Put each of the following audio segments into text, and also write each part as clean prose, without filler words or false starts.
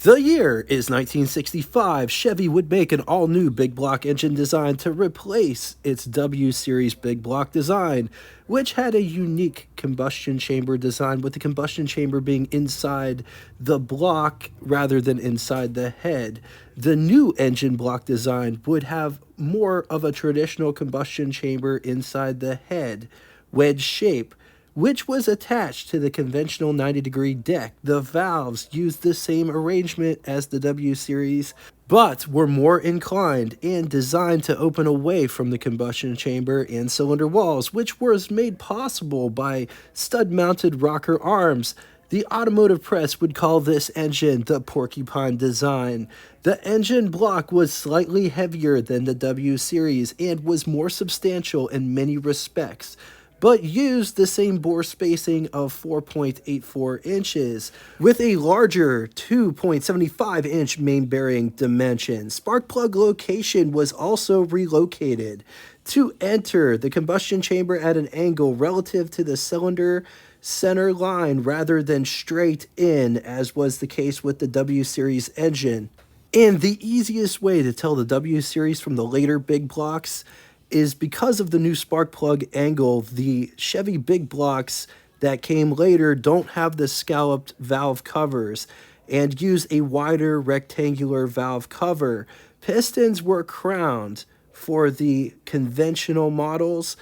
The year is 1965. Chevy would make an all-new big block engine design to replace its W Series big block design, which had a unique combustion chamber design, with the combustion chamber being inside the block rather than inside the head. The new engine block design would have more of a traditional combustion chamber inside the head, wedge shape, which was attached to the conventional 90-degree deck. The valves used the same arrangement as the W Series, but were more inclined and designed to open away from the combustion chamber and cylinder walls, which was made possible by stud-mounted rocker arms. The automotive press would call this engine the Porcupine design. The engine block was slightly heavier than the W Series and was more substantial in many respects, but used the same bore spacing of 4.84 inches, with a larger 2.75-inch main bearing dimension. Spark plug location was also relocated to enter the combustion chamber at an angle relative to the cylinder center line rather than straight in, as was the case with the W Series engine. And the easiest way to tell the W Series from the later big blocks is because of the new spark plug angle. The Chevy Big Blocks that came later don't have the scalloped valve covers and use a wider rectangular valve cover. Pistons were crowned for the conventional models,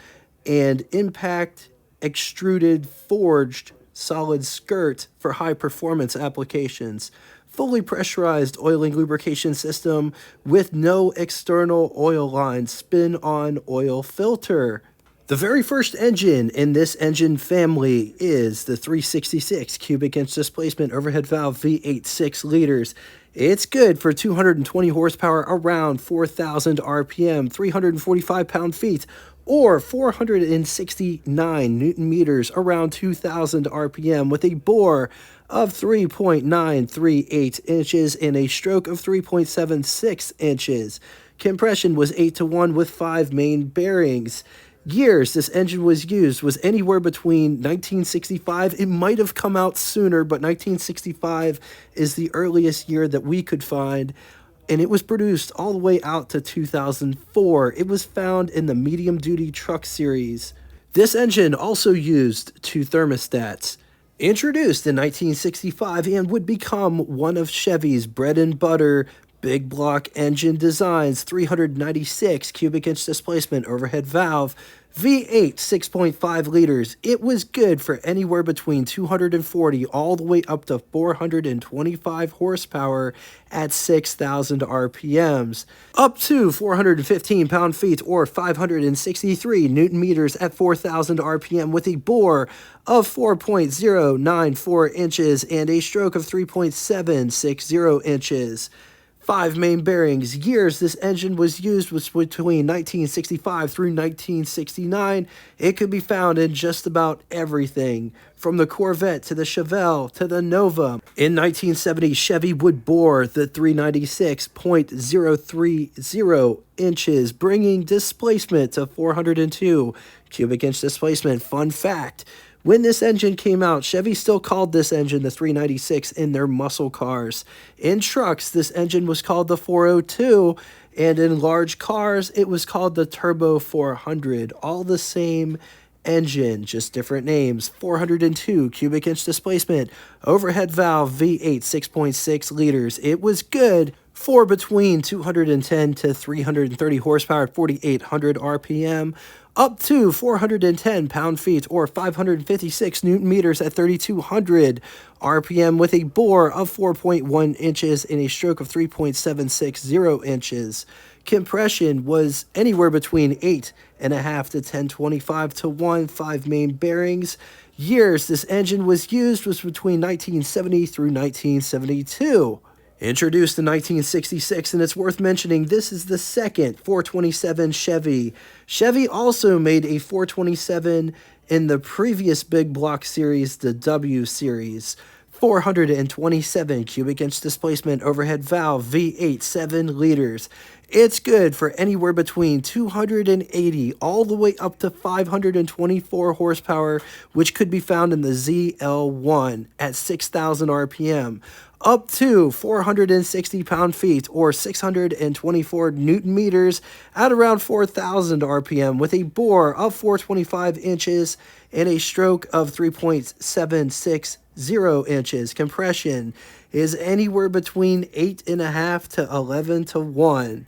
and impact extruded forged solid skirt for high performance applications. Fully pressurized oiling lubrication system with no external oil line, spin-on oil filter. The very first engine in this engine family is the 366 cubic inch displacement overhead valve V8 6 liters. It's good for 220 horsepower around 4,000 RPM, 345 pound-feet, or 469 newton meters around 2,000 RPM, with a bore of 3.938 inches and a stroke of 3.76 inches. Compression was 8-to-1 with 5 main bearings. Years this engine was used was anywhere between 1965, it might have come out sooner, but 1965 is the earliest year that we could find, and it was produced all the way out to 2004. It was found in the medium-duty truck series. This engine also used 2 thermostats. Introduced in 1965 and would become one of Chevy's bread and butter big block engine designs, 396 cubic inch displacement overhead valve, V8 6.5 liters. It was good for anywhere between 240 all the way up to 425 horsepower at 6,000 RPMs, up to 415 pound-feet or 563 newton meters at 4,000 RPM, with a bore of 4.094 inches and a stroke of 3.760 inches. 5 main bearings. Years this engine was used was between 1965 through 1969. It could be found in just about everything, from the Corvette to the Chevelle to the Nova. In 1970, Chevy would bore the 396.030 inches, bringing displacement to 402 cubic inch displacement. Fun fact: when this engine came out, Chevy still called this engine the 396 in their muscle cars. In trucks, this engine was called the 402, and in large cars, it was called the Turbo 400. All the same engine, just different names. 402 cubic inch displacement, overhead valve V8 6.6 liters. It was good for between 210 to 330 horsepower at 4,800 RPM, up to 410 pound-feet or 556 newton meters at 3,200 RPM, with a bore of 4.1 inches and a stroke of 3.760 inches. Compression was anywhere between 8.5 to 1025 to 1, 5 main bearings. Years this engine was used was between 1970 through 1972. Introduced in 1966, and it's worth mentioning, this is the second 427 Chevy. Chevy also made a 427 in the previous big block series, the W Series. 427 cubic inch displacement overhead valve V8 7 liters. It's good for anywhere between 280 all the way up to 524 horsepower, which could be found in the ZL1 at 6,000 RPM, up to 460 pound-feet or 624 newton meters at around 4,000 RPM with a bore of 425 inches and a stroke of 3.760 inches. Compression is anywhere between 8.5 to 11 to 1.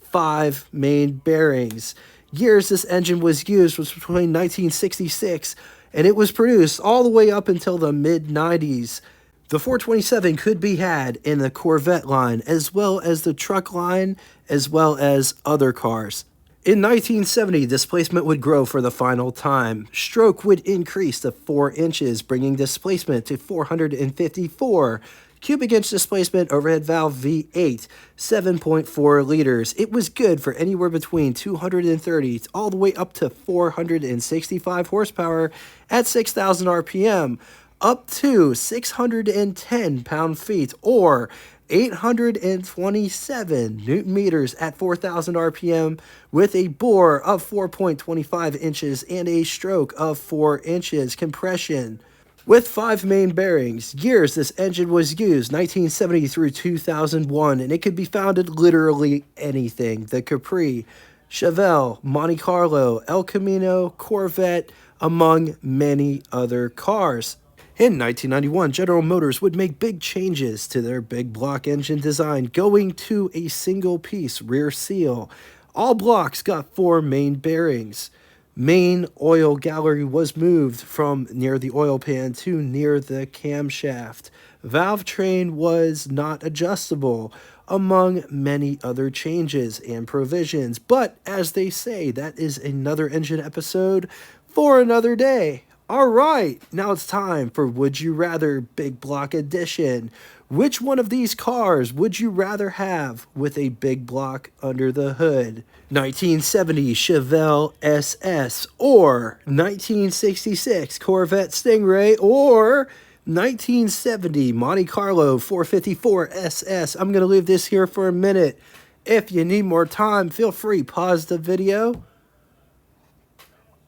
5 main bearings. Years this engine was used was between 1966 and it was produced all the way up until the mid-90s. The 427 could be had in the Corvette line, as well as the truck line, as well as other cars. In 1970, displacement would grow for the final time. Stroke would increase to 4 inches, bringing displacement to 454. Cubic inch displacement, overhead valve V8, 7.4 liters. It was good for anywhere between 230 all the way up to 465 horsepower at 6,000 RPM. Up to 610 pound-feet or 827 newton meters at 4,000 RPM with a bore of 4.25 inches and a stroke of 4 inches. Compression with 5 main bearings. Years this engine was used, 1970 through 2001, and it could be found in literally anything. The Capri, Chevelle, Monte Carlo, El Camino, Corvette, among many other cars. In 1991, General Motors would make big changes to their big block engine design, going to a single-piece rear seal. All blocks got 4 main bearings. Main oil gallery was moved from near the oil pan to near the camshaft. Valve train was not adjustable, among many other changes and provisions. But as they say, that is another engine episode for another day. All right, now it's time for Would You Rather Big Block Edition. Which one of these cars would you rather have with a big block under the hood? 1970 Chevelle SS or 1966 Corvette Stingray or 1970 Monte Carlo 454 SS. I'm going to leave this here for a minute. If you need more time, feel free, pause the video.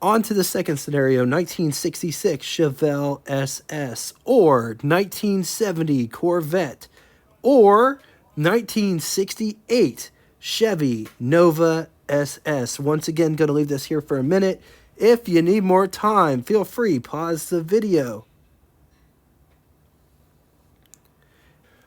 On to the second scenario, 1966 Chevelle SS or 1970 Corvette or 1968 Chevy Nova SS. Once again, going to leave this here for a minute. If you need more time, feel free, pause the video.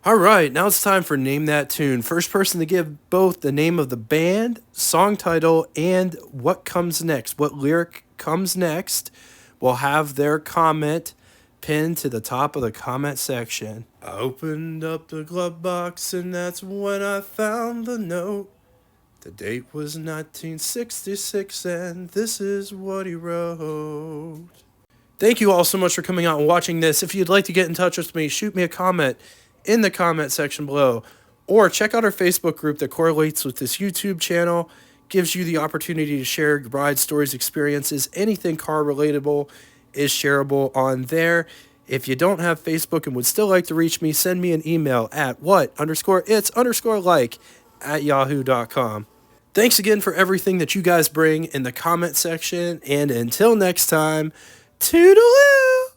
All right, now it's time for Name That Tune. First person to give both the name of the band, song title, and what comes next, what lyric comes next, will have their comment pinned to the top of the comment section. I opened up the glove box and that's when I found the note. The date was 1966 and this is what he wrote. Thank you all so much for coming out and watching this. If you'd like to get in touch with me, shoot me a comment in the comment section below, or check out our Facebook group that correlates with this YouTube channel, gives you the opportunity to share ride stories, experiences, anything car relatable is shareable on there. If you don't have Facebook and would still like to reach me, send me an email at what_its_like@yahoo.com. Thanks again for everything that you guys bring in the comment section, and until next time, toodaloo!